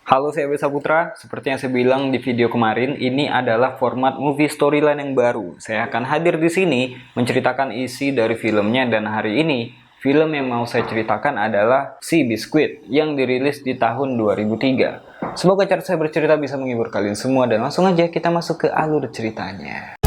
Halo, saya Besa Putra. Seperti yang saya bilang di video kemarin, ini adalah format movie storyline yang baru. Saya akan hadir di sini menceritakan isi dari filmnya, dan hari ini film yang mau saya ceritakan adalah Sea Biscuit yang dirilis di tahun 2003. Semoga cara saya bercerita bisa menghibur kalian semua, dan langsung aja kita masuk ke alur ceritanya.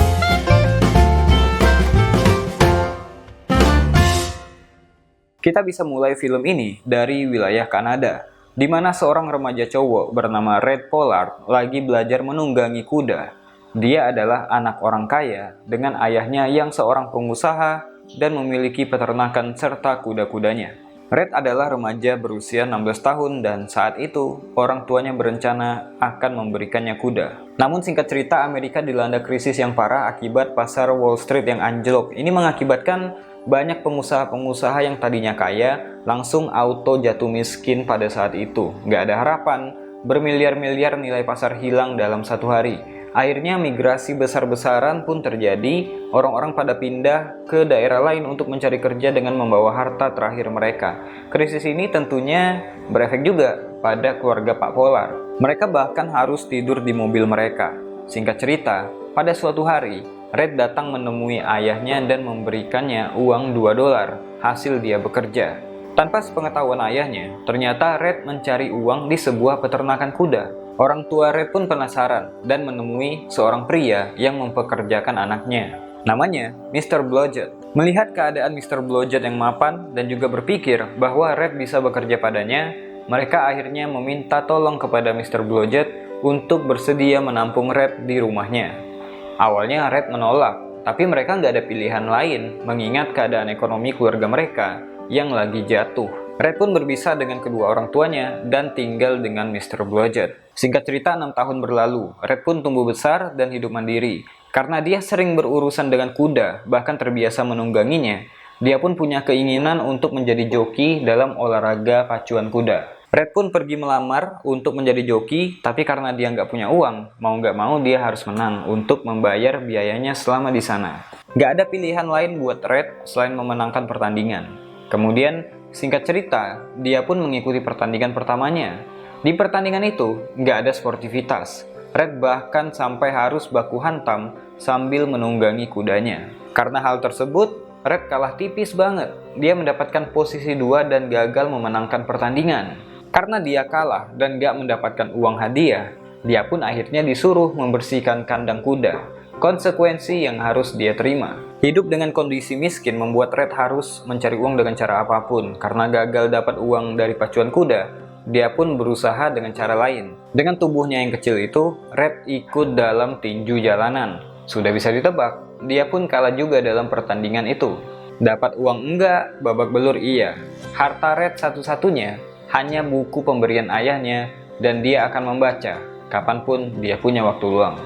Kita bisa mulai film ini dari wilayah Kanada, di mana seorang remaja cowok bernama Red Pollard lagi belajar menunggangi kuda. Dia adalah anak orang kaya dengan ayahnya yang seorang pengusaha dan memiliki peternakan serta kuda-kudanya. Red adalah remaja berusia 16 tahun dan saat itu orang tuanya berencana akan memberikannya kuda. Namun singkat cerita, Amerika dilanda krisis yang parah akibat pasar Wall Street yang anjlok. Ini mengakibatkan banyak pengusaha-pengusaha yang tadinya kaya langsung auto jatuh miskin pada saat itu. Nggak ada harapan, bermiliar-miliar nilai pasar hilang dalam satu hari. Akhirnya migrasi besar-besaran pun terjadi, orang-orang pada pindah ke daerah lain untuk mencari kerja dengan membawa harta terakhir mereka. Krisis ini tentunya berefek juga pada keluarga Pak Polar. Mereka bahkan harus tidur di mobil mereka. Singkat cerita, pada suatu hari, Red datang menemui ayahnya dan memberikannya uang $2 hasil dia bekerja. Tanpa sepengetahuan ayahnya, ternyata Red mencari uang di sebuah peternakan kuda. Orang tua Red pun penasaran dan menemui seorang pria yang mempekerjakan anaknya. Namanya Mr. Blodgett. Melihat keadaan Mr. Blodgett yang mapan dan juga berpikir bahwa Red bisa bekerja padanya, mereka akhirnya meminta tolong kepada Mr. Blodgett untuk bersedia menampung Red di rumahnya. Awalnya Red menolak, tapi mereka nggak ada pilihan lain mengingat keadaan ekonomi keluarga mereka yang lagi jatuh. Red pun berpisah dengan kedua orang tuanya dan tinggal dengan Mr. Blodgett. Singkat cerita, 6 tahun berlalu, Red pun tumbuh besar dan hidup mandiri. Karena dia sering berurusan dengan kuda, bahkan terbiasa menungganginya, dia pun punya keinginan untuk menjadi joki dalam olahraga pacuan kuda. Red pun pergi melamar untuk menjadi joki, tapi karena dia nggak punya uang, mau nggak mau dia harus menang untuk membayar biayanya selama di sana. Nggak ada pilihan lain buat Red selain memenangkan pertandingan. Kemudian, singkat cerita, dia pun mengikuti pertandingan pertamanya. Di pertandingan itu, nggak ada sportivitas. Red bahkan sampai harus baku hantam sambil menunggangi kudanya. Karena hal tersebut, Red kalah tipis banget. Dia mendapatkan posisi 2 dan gagal memenangkan pertandingan. Karena dia kalah dan gak mendapatkan uang hadiah, dia pun akhirnya disuruh membersihkan kandang kuda. Konsekuensi yang harus dia terima. Hidup dengan kondisi miskin membuat Red harus mencari uang dengan cara apapun. Karena gagal dapat uang dari pacuan kuda, dia pun berusaha dengan cara lain. Dengan tubuhnya yang kecil itu, Red ikut dalam tinju jalanan. Sudah bisa ditebak, dia pun kalah juga dalam pertandingan itu. Dapat uang enggak, babak belur iya. Harta Red satu-satunya hanya buku pemberian ayahnya, dan dia akan membaca kapanpun dia punya waktu luang.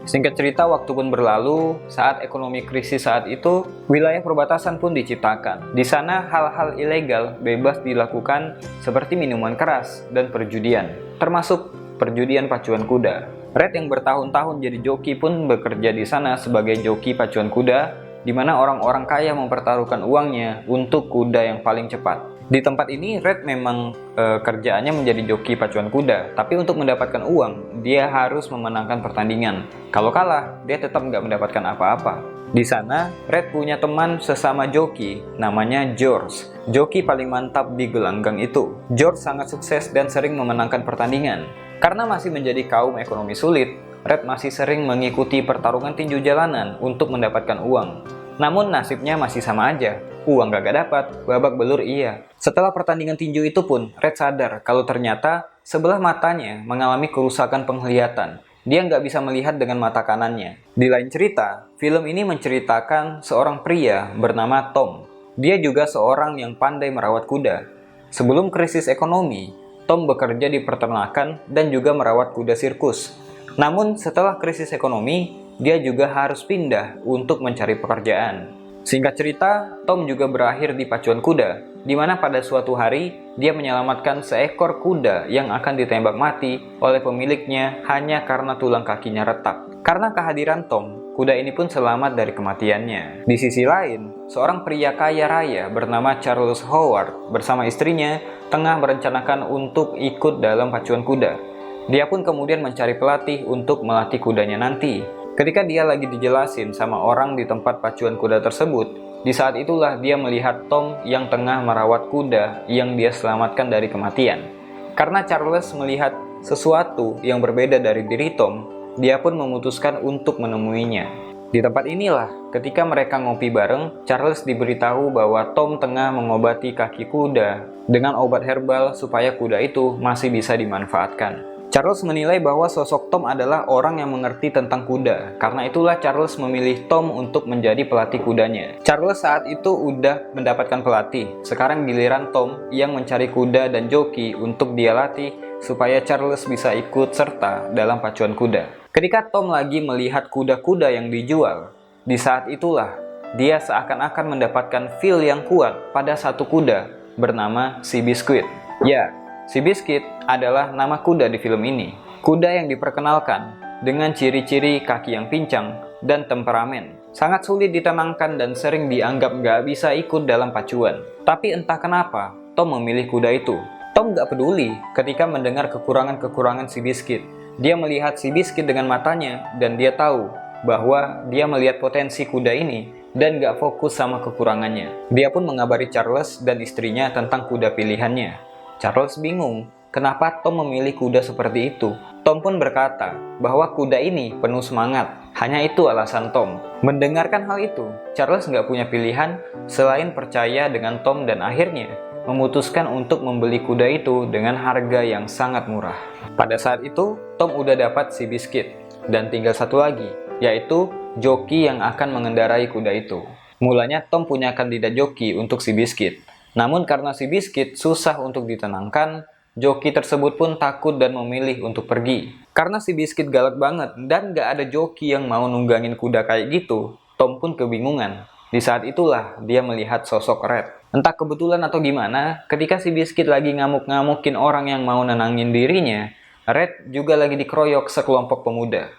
Singkat cerita, waktu pun berlalu. Saat ekonomi krisis saat itu, wilayah perbatasan pun diciptakan. Di sana hal-hal ilegal bebas dilakukan seperti minuman keras dan perjudian, termasuk perjudian pacuan kuda. Red yang bertahun-tahun jadi joki pun bekerja di sana sebagai joki pacuan kuda, di mana orang-orang kaya mempertaruhkan uangnya untuk kuda yang paling cepat. Di tempat ini, Red memang kerjaannya menjadi joki pacuan kuda, tapi untuk mendapatkan uang, dia harus memenangkan pertandingan. Kalau kalah, dia tetap nggak mendapatkan apa-apa. Di sana, Red punya teman sesama joki, namanya George. Joki paling mantap di gelanggang itu. George sangat sukses dan sering memenangkan pertandingan. Karena masih menjadi kaum ekonomi sulit, Red masih sering mengikuti pertarungan tinju jalanan untuk mendapatkan uang. Namun nasibnya masih sama aja, uang gak dapat, babak belur iya. Setelah pertandingan tinju itu pun, Red sadar kalau ternyata sebelah matanya mengalami kerusakan penglihatan. Dia nggak bisa melihat dengan mata kanannya. Di lain cerita, film ini menceritakan seorang pria bernama Tom. Dia juga seorang yang pandai merawat kuda. Sebelum krisis ekonomi, Tom bekerja di peternakan dan juga merawat kuda sirkus. Namun setelah krisis ekonomi, dia juga harus pindah untuk mencari pekerjaan. Singkat cerita, Tom juga berakhir di pacuan kuda, di mana pada suatu hari dia menyelamatkan seekor kuda yang akan ditembak mati oleh pemiliknya hanya karena tulang kakinya retak. Karena kehadiran Tom, kuda ini pun selamat dari kematiannya. Di sisi lain, seorang pria kaya raya bernama Charles Howard bersama istrinya tengah merencanakan untuk ikut dalam pacuan kuda. Dia pun kemudian mencari pelatih untuk melatih kudanya nanti. Ketika dia lagi dijelasin sama orang di tempat pacuan kuda tersebut, di saat itulah dia melihat Tom yang tengah merawat kuda yang dia selamatkan dari kematian. Karena Charles melihat sesuatu yang berbeda dari diri Tom, dia pun memutuskan untuk menemuinya. Di tempat inilah, ketika mereka ngopi bareng, Charles diberitahu bahwa Tom tengah mengobati kaki kuda dengan obat herbal supaya kuda itu masih bisa dimanfaatkan. Charles menilai bahwa sosok Tom adalah orang yang mengerti tentang kuda. Karena itulah Charles memilih Tom untuk menjadi pelatih kudanya. Charles saat itu udah mendapatkan pelatih. Sekarang giliran Tom yang mencari kuda dan joki untuk dia latih supaya Charles bisa ikut serta dalam pacuan kuda. Ketika Tom lagi melihat kuda-kuda yang dijual, di saat itulah dia seakan-akan mendapatkan feel yang kuat pada satu kuda bernama Seabiscuit. Ya, Seabiscuit adalah nama kuda di film ini. Kuda yang diperkenalkan dengan ciri-ciri kaki yang pincang dan temperamen. Sangat sulit ditenangkan dan sering dianggap nggak bisa ikut dalam pacuan. Tapi entah kenapa, Tom memilih kuda itu. Tom nggak peduli ketika mendengar kekurangan-kekurangan Seabiscuit. Dia melihat Seabiscuit dengan matanya dan dia tahu bahwa dia melihat potensi kuda ini dan nggak fokus sama kekurangannya. Dia pun mengabari Charles dan istrinya tentang kuda pilihannya. Charles bingung, kenapa Tom memilih kuda seperti itu? Tom pun berkata bahwa kuda ini penuh semangat. Hanya itu alasan Tom. Mendengarkan hal itu, Charles nggak punya pilihan selain percaya dengan Tom dan akhirnya memutuskan untuk membeli kuda itu dengan harga yang sangat murah. Pada saat itu, Tom udah dapat Seabiscuit dan tinggal satu lagi, yaitu joki yang akan mengendarai kuda itu. Mulanya Tom punya kandidat joki untuk Seabiscuit. Namun karena Seabiscuit susah untuk ditenangkan, joki tersebut pun takut dan memilih untuk pergi. Karena Seabiscuit galak banget dan gak ada joki yang mau nunggangin kuda kayak gitu, Tom pun kebingungan. Di saat itulah dia melihat sosok Red. Entah kebetulan atau gimana, ketika Seabiscuit lagi ngamuk-ngamukin orang yang mau nenangin dirinya, Red juga lagi dikeroyok sekelompok pemuda.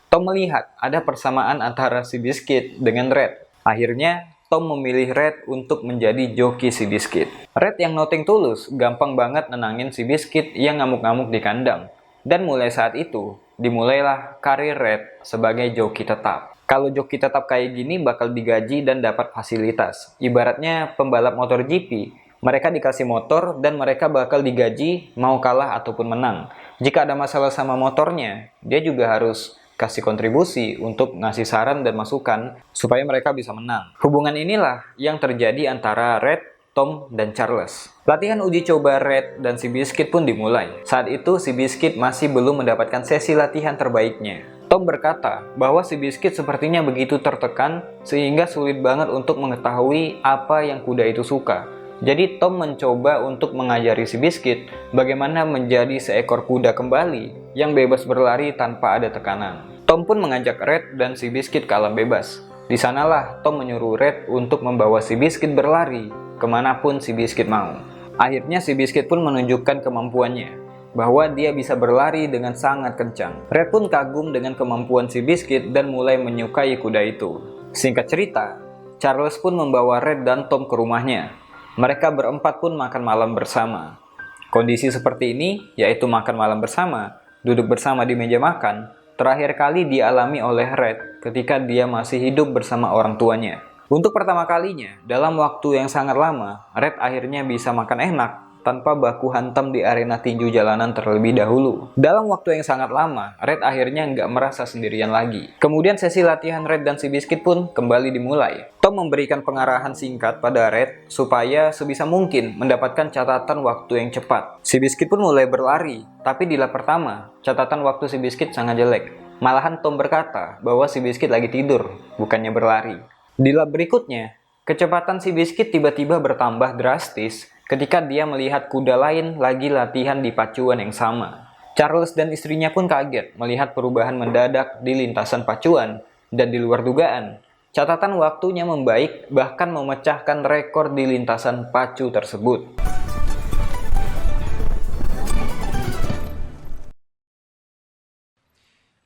Tom melihat ada persamaan antara Seabiscuit dengan Red. Akhirnya, Tom memilih Red untuk menjadi joki Seabiscuit. Red yang nothing tulus gampang banget nenangin Seabiscuit yang ngamuk-ngamuk di kandang. Dan mulai saat itu, dimulailah karir Red sebagai joki tetap. Kalau joki tetap kayak gini bakal digaji dan dapat fasilitas. Ibaratnya pembalap motor GP, mereka dikasih motor dan mereka bakal digaji mau kalah ataupun menang. Jika ada masalah sama motornya, dia juga harus kasih kontribusi untuk ngasih saran dan masukan supaya mereka bisa menang. Hubungan inilah yang terjadi antara Red, Tom, dan Charles. Latihan uji coba Red dan Seabiscuit pun dimulai. Saat itu Seabiscuit masih belum mendapatkan sesi latihan terbaiknya. Tom berkata bahwa Seabiscuit sepertinya begitu tertekan sehingga sulit banget untuk mengetahui apa yang kuda itu suka. Jadi Tom mencoba untuk mengajari Seabiscuit bagaimana menjadi seekor kuda kembali yang bebas berlari tanpa ada tekanan. Tom pun mengajak Red dan Seabiscuit ke alam bebas. Di sanalah Tom menyuruh Red untuk membawa Seabiscuit berlari kemanapun Seabiscuit mau. Akhirnya Seabiscuit pun menunjukkan kemampuannya bahwa dia bisa berlari dengan sangat kencang. Red pun kagum dengan kemampuan Seabiscuit dan mulai menyukai kuda itu. Singkat cerita, Charles pun membawa Red dan Tom ke rumahnya. Mereka berempat pun makan malam bersama. Kondisi seperti ini, yaitu makan malam bersama, duduk bersama di meja makan, terakhir kali dialami oleh Red ketika dia masih hidup bersama orang tuanya. Untuk pertama kalinya, dalam waktu yang sangat lama, Red akhirnya bisa makan enak tanpa baku hantam di arena tinju jalanan terlebih dahulu. Dalam waktu yang sangat lama, Red akhirnya nggak merasa sendirian lagi. Kemudian sesi latihan Red dan Seabiscuit pun kembali dimulai. Tom memberikan pengarahan singkat pada Red supaya sebisa mungkin mendapatkan catatan waktu yang cepat. Seabiscuit pun mulai berlari, tapi di lap pertama, catatan waktu Seabiscuit sangat jelek. Malahan Tom berkata bahwa Seabiscuit lagi tidur, bukannya berlari. Di lap berikutnya, kecepatan Seabiscuit tiba-tiba bertambah drastis ketika dia melihat kuda lain lagi latihan di pacuan yang sama. Charles dan istrinya pun kaget melihat perubahan mendadak di lintasan pacuan dan di luar dugaan. Catatan waktunya membaik bahkan memecahkan rekor di lintasan pacu tersebut.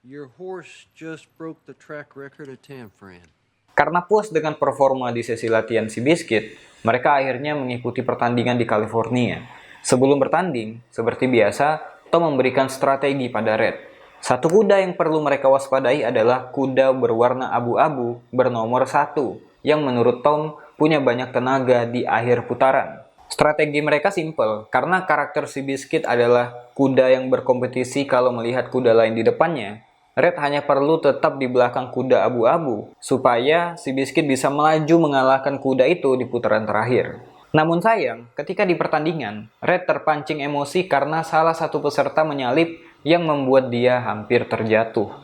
Your horse just broke the track record of Tanfran. Karena puas dengan performa di sesi latihan Seabiscuit, mereka akhirnya mengikuti pertandingan di California. Sebelum bertanding, seperti biasa, Tom memberikan strategi pada Red. Satu kuda yang perlu mereka waspadai adalah kuda berwarna abu-abu bernomor 1, yang menurut Tom punya banyak tenaga di akhir putaran. Strategi mereka simpel, karena karakter Seabiscuit adalah kuda yang berkompetisi kalau melihat kuda lain di depannya. Red hanya perlu tetap di belakang kuda abu-abu, supaya Seabiscuit bisa melaju mengalahkan kuda itu di putaran terakhir. Namun sayang, ketika di pertandingan, Red terpancing emosi karena salah satu peserta menyalip yang membuat dia hampir terjatuh.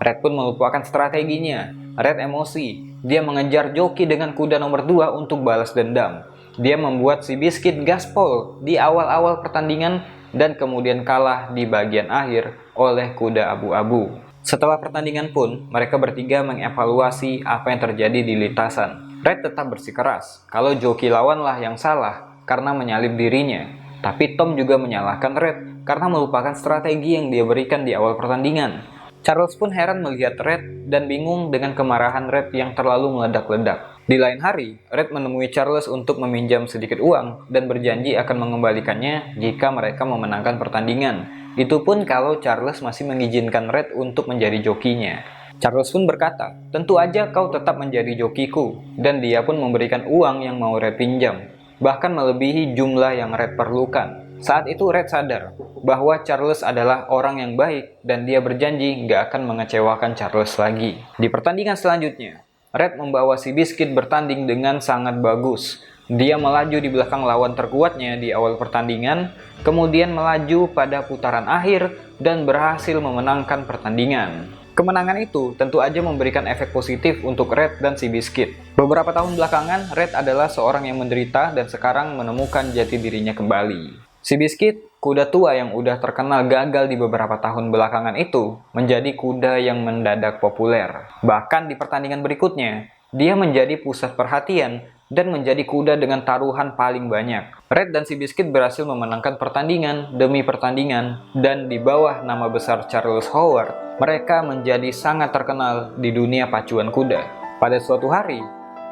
Red pun melupakan strateginya. Red emosi. Dia mengejar joki dengan kuda nomor 2 untuk balas dendam. Dia membuat Seabiscuit gaspol di awal-awal pertandingan dan kemudian kalah di bagian akhir oleh kuda abu-abu. Setelah pertandingan pun, mereka bertiga mengevaluasi apa yang terjadi di lintasan. Red tetap bersikeras kalau joki lawanlah yang salah karena menyalip dirinya. Tapi Tom juga menyalahkan Red karena melupakan strategi yang dia berikan di awal pertandingan. Charles pun heran melihat Red dan bingung dengan kemarahan Red yang terlalu meledak-ledak. Di lain hari, Red menemui Charles untuk meminjam sedikit uang dan berjanji akan mengembalikannya jika mereka memenangkan pertandingan. Itu pun kalau Charles masih mengizinkan Red untuk menjadi jokinya. Charles pun berkata, "Tentu aja kau tetap menjadi jokiku," dan dia pun memberikan uang yang mau Red pinjam, bahkan melebihi jumlah yang Red perlukan. Saat itu Red sadar bahwa Charles adalah orang yang baik dan dia berjanji nggak akan mengecewakan Charles lagi. Di pertandingan selanjutnya, Red membawa Seabiscuit bertanding dengan sangat bagus. Dia melaju di belakang lawan terkuatnya di awal pertandingan, kemudian melaju pada putaran akhir dan berhasil memenangkan pertandingan. Kemenangan itu tentu aja memberikan efek positif untuk Red dan Seabiscuit. Beberapa tahun belakangan, Red adalah seorang yang menderita dan sekarang menemukan jati dirinya kembali. Seabiscuit, kuda tua yang udah terkenal gagal di beberapa tahun belakangan itu, menjadi kuda yang mendadak populer. Bahkan di pertandingan berikutnya, dia menjadi pusat perhatian dan menjadi kuda dengan taruhan paling banyak. Red dan Seabiscuit berhasil memenangkan pertandingan demi pertandingan, dan di bawah nama besar Charles Howard, mereka menjadi sangat terkenal di dunia pacuan kuda. Pada suatu hari,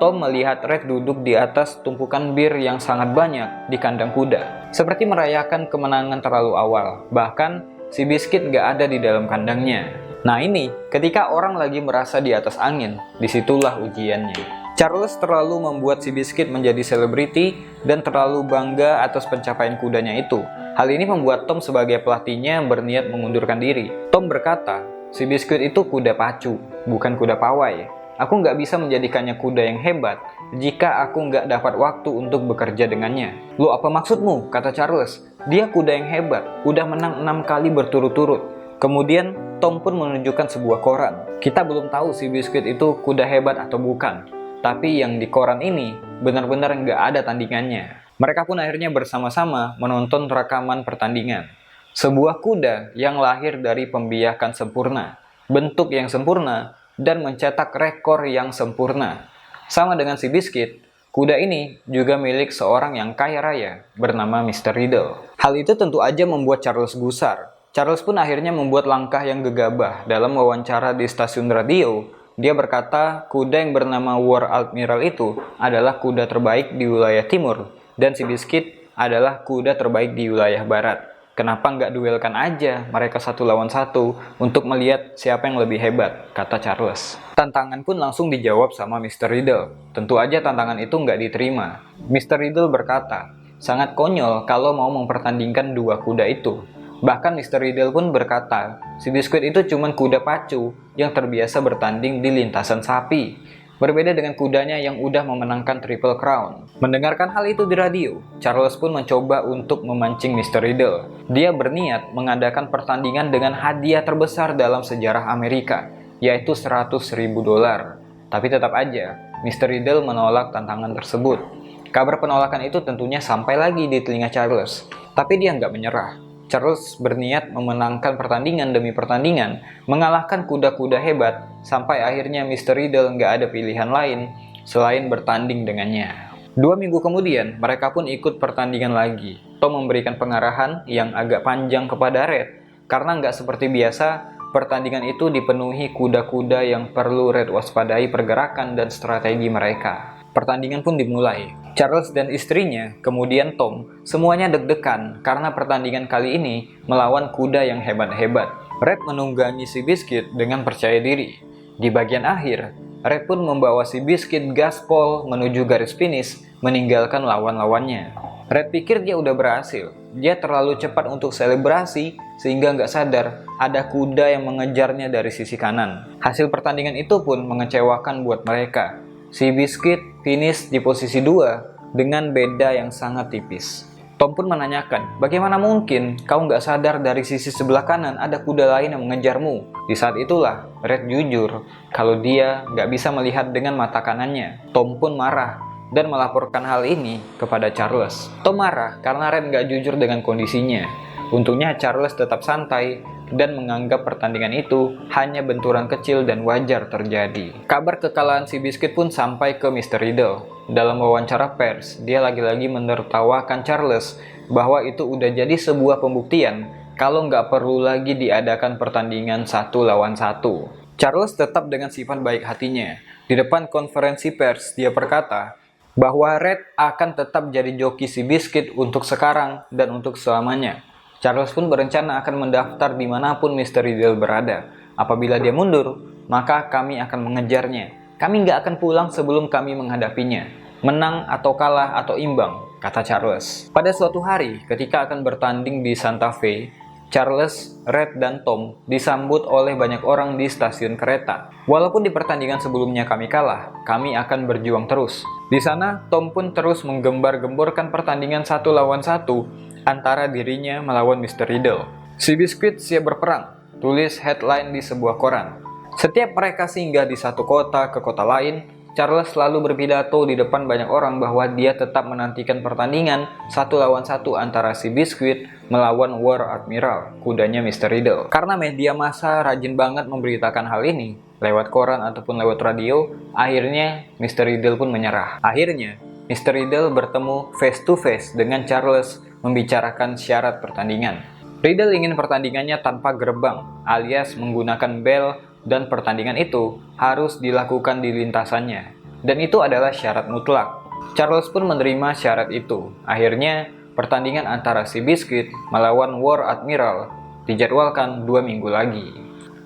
Tom melihat Red duduk di atas tumpukan bir yang sangat banyak di kandang kuda, seperti merayakan kemenangan terlalu awal. Bahkan, Seabiscuit nggak ada di dalam kandangnya. Nah ini, ketika orang lagi merasa di atas angin, disitulah ujiannya. Charles terlalu membuat Seabiscuit menjadi selebriti dan terlalu bangga atas pencapaian kudanya itu. Hal ini membuat Tom sebagai pelatihnya berniat mengundurkan diri. Tom berkata, "Seabiscuit itu kuda pacu, bukan kuda pawai. Aku nggak bisa menjadikannya kuda yang hebat jika aku nggak dapat waktu untuk bekerja dengannya." "Lo apa maksudmu?" kata Charles. "Dia kuda yang hebat, udah menang 6 kali berturut-turut." Kemudian Tom pun menunjukkan sebuah koran. Kita belum tahu Seabiscuit itu kuda hebat atau bukan. Tapi yang di koran ini benar-benar nggak ada tandingannya. Mereka pun akhirnya bersama-sama menonton rekaman pertandingan. Sebuah kuda yang lahir dari pembiakan sempurna, bentuk yang sempurna, dan mencetak rekor yang sempurna. Sama dengan Seabiscuit, kuda ini juga milik seorang yang kaya raya bernama Mr. Riddle. Hal itu tentu aja membuat Charles gusar. Charles pun akhirnya membuat langkah yang gegabah dalam wawancara di stasiun radio. Dia berkata kuda yang bernama War Admiral itu adalah kuda terbaik di wilayah timur, dan Seabiscuit adalah kuda terbaik di wilayah barat. Kenapa nggak duelkan aja mereka 1 lawan 1 untuk melihat siapa yang lebih hebat, kata Charles. Tantangan pun langsung dijawab sama Mr. Riddle. Tentu aja tantangan itu nggak diterima. Mr. Riddle berkata, sangat konyol kalau mau mempertandingkan dua kuda itu. Bahkan Mr. Riddle pun berkata, Seabiscuit itu cuma kuda pacu yang terbiasa bertanding di lintasan sapi. Berbeda dengan kudanya yang udah memenangkan Triple Crown. Mendengarkan hal itu di radio, Charles pun mencoba untuk memancing Mr. Riddle. Dia berniat mengadakan pertandingan dengan hadiah terbesar dalam sejarah Amerika, yaitu $100.000. Tapi tetap aja, Mr. Riddle menolak tantangan tersebut. Kabar penolakan itu tentunya sampai lagi di telinga Charles. Tapi dia nggak menyerah. Charles berniat memenangkan pertandingan demi pertandingan, mengalahkan kuda-kuda hebat, sampai akhirnya Mr. Riddle nggak ada pilihan lain selain bertanding dengannya. 2 minggu kemudian, mereka pun ikut pertandingan lagi. Tom memberikan pengarahan yang agak panjang kepada Red, karena nggak seperti biasa, pertandingan itu dipenuhi kuda-kuda yang perlu Red waspadai pergerakan dan strategi mereka. Pertandingan pun dimulai. Charles dan istrinya, kemudian Tom, semuanya deg-degan karena pertandingan kali ini melawan kuda yang hebat-hebat. Red menunggangi si Biscuit dengan percaya diri. Di bagian akhir, Red pun membawa si Biscuit gaspol menuju garis finish, meninggalkan lawan-lawannya. Red pikir dia udah berhasil. Dia terlalu cepat untuk selebrasi sehingga nggak sadar ada kuda yang mengejarnya dari sisi kanan. Hasil pertandingan itu pun mengecewakan buat mereka. Si Biscuit finish di posisi 2 dengan beda yang sangat tipis. Tom pun menanyakan, bagaimana mungkin kau nggak sadar dari sisi sebelah kanan ada kuda lain yang mengejarmu? Di saat itulah Red jujur kalau dia nggak bisa melihat dengan mata kanannya. Tom pun marah dan melaporkan hal ini kepada Charles. Tom marah karena Red nggak jujur dengan kondisinya. Untungnya Charles tetap santai dan menganggap pertandingan itu hanya benturan kecil dan wajar terjadi. Kabar kekalahan si Biscuit pun sampai ke Mr. Riddle. Dalam wawancara pers, dia lagi-lagi menertawakan Charles bahwa itu udah jadi sebuah pembuktian kalau nggak perlu lagi diadakan pertandingan 1-1. Charles tetap dengan sifat baik hatinya. Di depan konferensi pers, dia berkata bahwa Red akan tetap jadi joki si Biscuit untuk sekarang dan untuk selamanya. Charles pun berencana akan mendaftar dimanapun Mr. Riddle berada. Apabila dia mundur, maka kami akan mengejarnya. Kami nggak akan pulang sebelum kami menghadapinya. Menang atau kalah atau imbang, kata Charles. Pada suatu hari, ketika akan bertanding di Santa Fe, Charles, Red, dan Tom disambut oleh banyak orang di stasiun kereta. Walaupun di pertandingan sebelumnya kami kalah, kami akan berjuang terus. Di sana, Tom pun terus menggembar-gemborkan pertandingan 1-1 antara dirinya melawan Mr. Riddle. Si Biscuit siap berperang, tulis headline di sebuah koran. Setiap mereka singgah di satu kota ke kota lain, Charles selalu berpidato di depan banyak orang bahwa dia tetap menantikan pertandingan 1-1 antara si Biscuit melawan War Admiral, kudanya Mr. Riddle. Karena media massa rajin banget memberitakan hal ini, lewat koran ataupun lewat radio, akhirnya Mr. Riddle pun menyerah. Akhirnya, Mr. Riddle bertemu face to face dengan Charles membicarakan syarat pertandingan. Riddle ingin pertandingannya tanpa gerbang, alias menggunakan bel, dan pertandingan itu harus dilakukan di lintasannya. Dan itu adalah syarat mutlak. Charles pun menerima syarat itu. Akhirnya, pertandingan antara si Biscuit melawan War Admiral dijadwalkan 2 minggu lagi.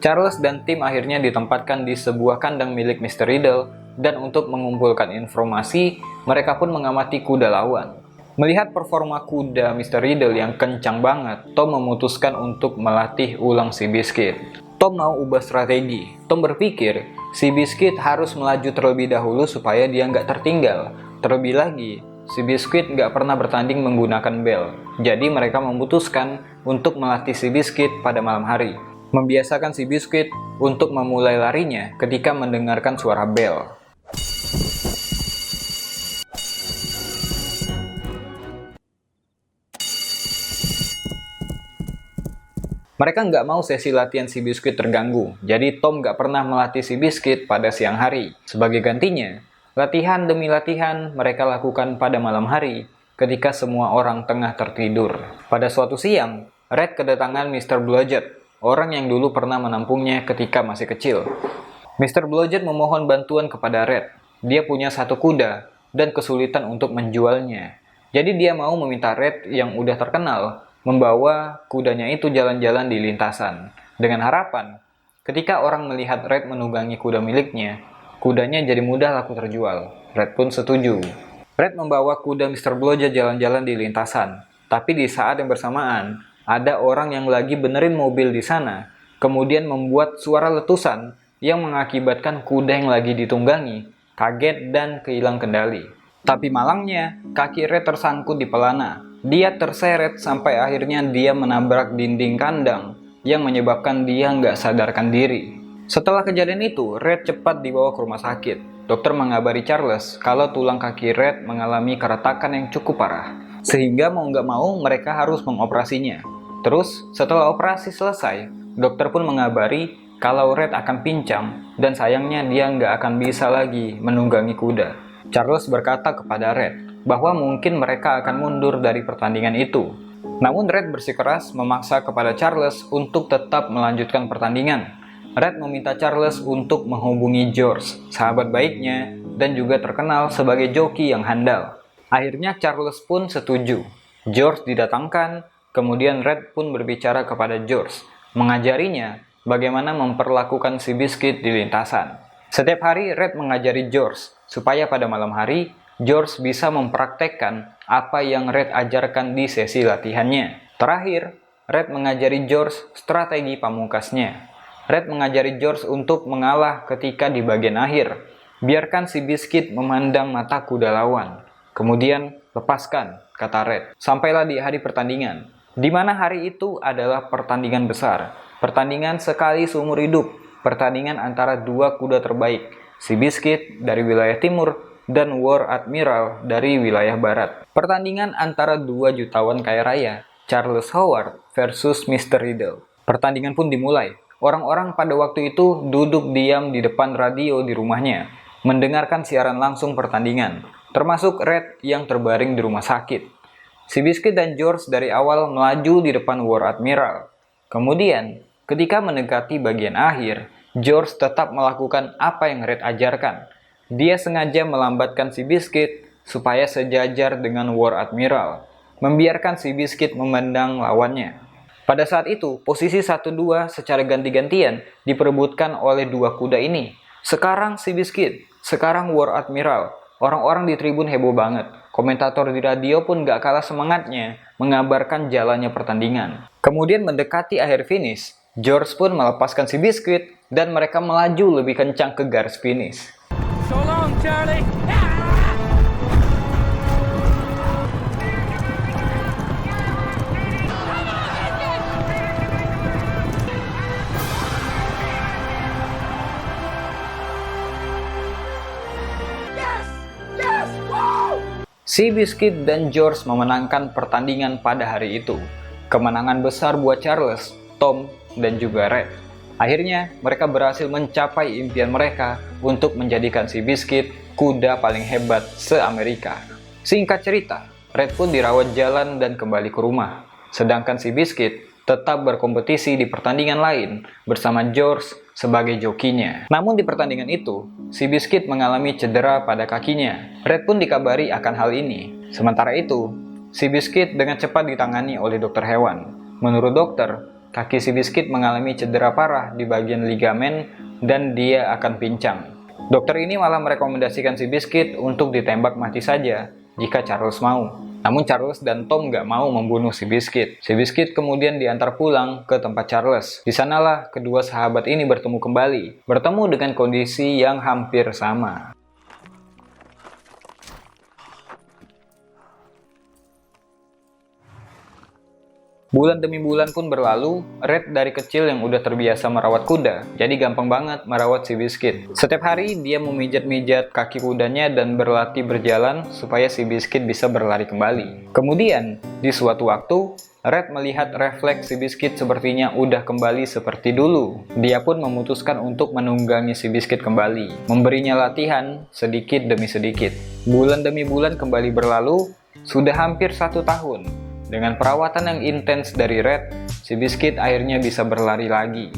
Charles dan tim akhirnya ditempatkan di sebuah kandang milik Mr. Riddle, dan untuk mengumpulkan informasi, mereka pun mengamati kuda lawan. Melihat performa kuda Mr. Riddle yang kencang banget, Tom memutuskan untuk melatih ulang si Biscuit. Tom mau ubah strategi. Tom berpikir, si Biscuit harus melaju terlebih dahulu supaya dia nggak tertinggal. Terlebih lagi, si Biscuit nggak pernah bertanding menggunakan bel. Jadi mereka memutuskan untuk melatih si Biscuit pada malam hari. Membiasakan si Biscuit untuk memulai larinya ketika mendengarkan suara bel. Mereka nggak mau sesi latihan si Biscuit terganggu, jadi Tom nggak pernah melatih si Biscuit pada siang hari. Sebagai gantinya, latihan demi latihan mereka lakukan pada malam hari ketika semua orang tengah tertidur. Pada suatu siang, Red kedatangan Mr. Blodgett, orang yang dulu pernah menampungnya ketika masih kecil. Mr. Blodgett memohon bantuan kepada Red. Dia punya satu kuda dan kesulitan untuk menjualnya. Jadi dia mau meminta Red yang udah terkenal membawa kudanya itu jalan-jalan di lintasan. Dengan harapan, ketika orang melihat Red menunggangi kuda miliknya, kudanya jadi mudah laku terjual. Red pun setuju. Red membawa kuda Mr. Blodgett jalan-jalan di lintasan. Tapi di saat yang bersamaan, ada orang yang lagi benerin mobil di sana, kemudian membuat suara letusan yang mengakibatkan kuda yang lagi ditunggangi kaget dan kehilang kendali. Tapi malangnya, kaki Red tersangkut di pelana. Dia terseret sampai akhirnya dia menabrak dinding kandang yang menyebabkan dia nggak sadarkan diri. Setelah kejadian itu, Red cepat dibawa ke rumah sakit. Dokter mengabari Charles kalau tulang kaki Red mengalami keretakan yang cukup parah. Sehingga mau nggak mau mereka harus mengoperasinya. Terus, setelah operasi selesai, dokter pun mengabari kalau Red akan pincang dan sayangnya dia nggak akan bisa lagi menunggangi kuda. Charles berkata kepada Red bahwa mungkin mereka akan mundur dari pertandingan itu. Namun Red bersikeras memaksa kepada Charles untuk tetap melanjutkan pertandingan. Red meminta Charles untuk menghubungi George, sahabat baiknya, dan juga terkenal sebagai joki yang handal. Akhirnya Charles pun setuju. George didatangkan, kemudian Red pun berbicara kepada George, mengajarinya bagaimana memperlakukan Seabiscuit di lintasan. Setiap hari Red mengajari George, supaya pada malam hari, George bisa mempraktekkan apa yang Red ajarkan di sesi latihannya. Terakhir, Red mengajari George strategi pamungkasnya. Red mengajari George untuk mengalah ketika di bagian akhir. Biarkan Seabiscuit memandang mata kuda lawan. Kemudian, lepaskan, kata Red. Sampailah di hari pertandingan, di mana hari itu adalah pertandingan besar. Pertandingan sekali seumur hidup. Pertandingan antara dua kuda terbaik, Seabiscuit dari wilayah timur dan War Admiral dari wilayah barat. Pertandingan antara dua jutawan kaya raya, Charles Howard versus Mr. Riddle. Pertandingan pun dimulai. Orang-orang pada waktu itu duduk diam di depan radio di rumahnya, mendengarkan siaran langsung pertandingan, termasuk Red yang terbaring di rumah sakit. Seabiscuit dan George dari awal melaju di depan War Admiral. Kemudian, ketika mendekati bagian akhir, George tetap melakukan apa yang Red ajarkan. Dia sengaja melambatkan Seabiscuit supaya sejajar dengan War Admiral, membiarkan Seabiscuit memandang lawannya. Pada saat itu, posisi 1-2 secara ganti-gantian diperebutkan oleh dua kuda ini. Sekarang Seabiscuit, sekarang War Admiral. Orang-orang di tribun heboh banget. Komentator di radio pun gak kalah semangatnya mengabarkan jalannya pertandingan. Kemudian mendekati akhir finish, George pun melepaskan Seabiscuit dan mereka melaju lebih kencang ke garis finish. So long, Charlie. Seabiscuit dan George memenangkan pertandingan pada hari itu. Kemenangan besar buat Charles, Tom, dan juga Red. Akhirnya, mereka berhasil mencapai impian mereka untuk menjadikan Seabiscuit kuda paling hebat se-Amerika. Singkat cerita, Red pun dirawat jalan dan kembali ke rumah. Sedangkan Seabiscuit tetap berkompetisi di pertandingan lain bersama George sebagai jokinya. Namun di pertandingan itu, Seabiscuit mengalami cedera pada kakinya. Red pun dikabari akan hal ini. Sementara itu, Seabiscuit dengan cepat ditangani oleh dokter hewan. Menurut dokter, kaki Seabiscuit mengalami cedera parah di bagian ligamen dan dia akan pincang. Dokter ini malah merekomendasikan Seabiscuit untuk ditembak mati saja jika Charles mau. Namun Charles dan Tom gak mau membunuh Seabiscuit. Seabiscuit kemudian diantar pulang ke tempat Charles. Di sanalah kedua sahabat ini bertemu kembali, bertemu dengan kondisi yang hampir sama. Bulan demi bulan pun berlalu, Red dari kecil yang udah terbiasa merawat kuda, jadi gampang banget merawat Seabiscuit. Setiap hari dia memijat-mijat kaki kudanya dan berlatih berjalan supaya Seabiscuit bisa berlari kembali. Kemudian, di suatu waktu, Red melihat refleks Seabiscuit sepertinya udah kembali seperti dulu. Dia pun memutuskan untuk menunggangi Seabiscuit kembali, memberinya latihan sedikit demi sedikit. Bulan demi bulan kembali berlalu, sudah hampir 1 tahun. Dengan perawatan yang intens dari Red, Seabiscuit akhirnya bisa berlari lagi.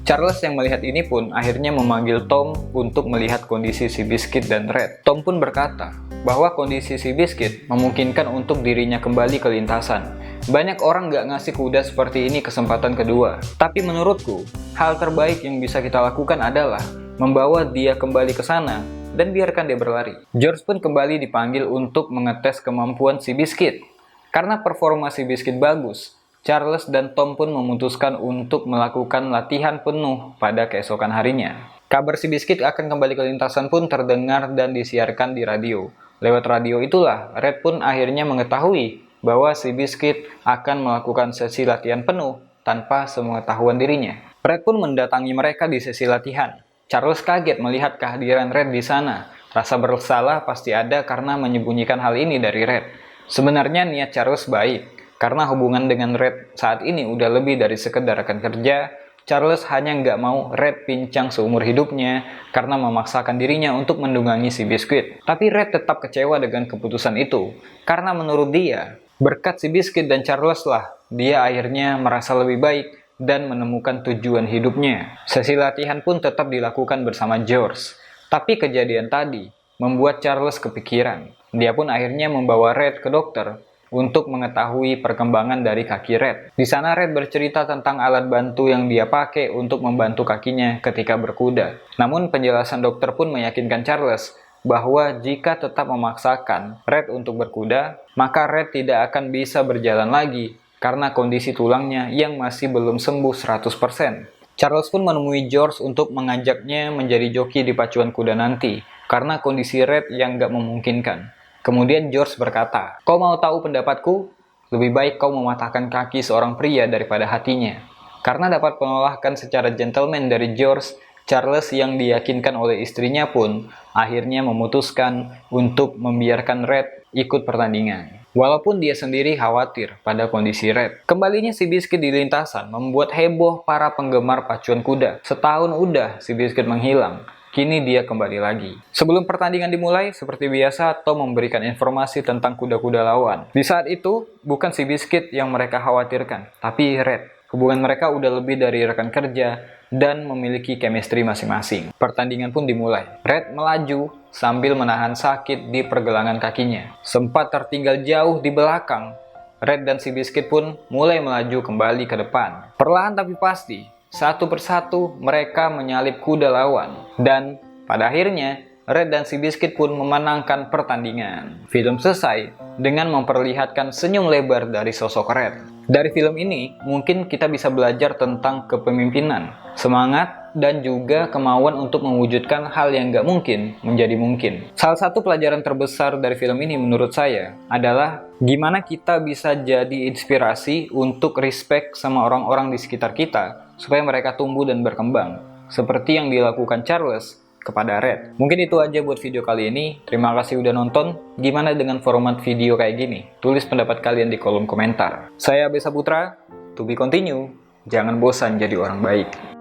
Charles yang melihat ini pun akhirnya memanggil Tom untuk melihat kondisi Seabiscuit dan Red. Tom pun berkata bahwa kondisi Seabiscuit memungkinkan untuk dirinya kembali ke lintasan. Banyak orang gak ngasih kuda seperti ini kesempatan kedua. Tapi menurutku, hal terbaik yang bisa kita lakukan adalah membawa dia kembali ke sana dan biarkan dia berlari. George pun kembali dipanggil untuk mengetes kemampuan Seabiscuit. Karena performa Seabiscuit bagus, Charles dan Tom pun memutuskan untuk melakukan latihan penuh pada keesokan harinya. Kabar Seabiscuit akan kembali ke lintasan pun terdengar dan disiarkan di radio. Lewat radio itulah, Red pun akhirnya mengetahui bahwa Seabiscuit akan melakukan sesi latihan penuh tanpa sepengetahuan dirinya. Red pun mendatangi mereka di sesi latihan. Charles kaget melihat kehadiran Red di sana. Rasa bersalah pasti ada karena menyembunyikan hal ini dari Red. Sebenarnya niat Charles baik, karena hubungan dengan Red saat ini udah lebih dari sekedar rekan kerja. Charles hanya nggak mau Red pincang seumur hidupnya karena memaksakan dirinya untuk menunggangi Seabiscuit. Tapi Red tetap kecewa dengan keputusan itu, karena menurut dia Berkat Seabiscuit dan Charles lah, dia akhirnya merasa lebih baik dan menemukan tujuan hidupnya. Sesi latihan pun tetap dilakukan bersama George. Tapi kejadian tadi membuat Charles kepikiran. Dia pun akhirnya membawa Red ke dokter untuk mengetahui perkembangan dari kaki Red. Di sana Red bercerita tentang alat bantu yang dia pakai untuk membantu kakinya ketika berkuda. Namun penjelasan dokter pun meyakinkan Charles bahwa jika tetap memaksakan Red untuk berkuda, maka Red tidak akan bisa berjalan lagi karena kondisi tulangnya yang masih belum sembuh 100%. Charles pun menemui George untuk mengajaknya menjadi joki di pacuan kuda nanti karena kondisi Red yang gak memungkinkan. Kemudian George berkata, "Kau mau tahu pendapatku? Lebih baik kau mematahkan kaki seorang pria daripada hatinya." Karena dapat penolakan secara gentleman dari George, Charles yang diyakinkan oleh istrinya pun akhirnya memutuskan untuk membiarkan Red ikut pertandingan. Walaupun dia sendiri khawatir pada kondisi Red. Kembalinya Seabiscuit di lintasan membuat heboh para penggemar pacuan kuda. Setahun udah Seabiscuit menghilang. Kini dia kembali lagi. Sebelum pertandingan dimulai, seperti biasa, Tom memberikan informasi tentang kuda-kuda lawan. Di saat itu, bukan Seabiscuit yang mereka khawatirkan, tapi Red. Hubungan mereka udah lebih dari rekan kerja dan memiliki chemistry masing-masing. Pertandingan pun dimulai. Red melaju sambil menahan sakit di pergelangan kakinya. Sempat tertinggal jauh di belakang, Red dan Seabiscuit pun mulai melaju kembali ke depan. Perlahan tapi pasti, satu persatu mereka menyalip kuda lawan. Dan pada akhirnya, Red dan Seabiscuit pun memenangkan pertandingan. Film selesai dengan memperlihatkan senyum lebar dari sosok Red. Dari film ini, mungkin kita bisa belajar tentang kepemimpinan, semangat, dan juga kemauan untuk mewujudkan hal yang gak mungkin menjadi mungkin. Salah satu pelajaran terbesar dari film ini menurut saya adalah gimana kita bisa jadi inspirasi untuk respect sama orang-orang di sekitar kita supaya mereka tumbuh dan berkembang, seperti yang dilakukan Charles kepada Red. Mungkin itu aja buat video kali ini. Terima kasih udah nonton. Gimana dengan format video kayak gini? Tulis pendapat kalian di kolom komentar. Saya Abesa Putra, to be continue. Jangan bosan jadi orang baik.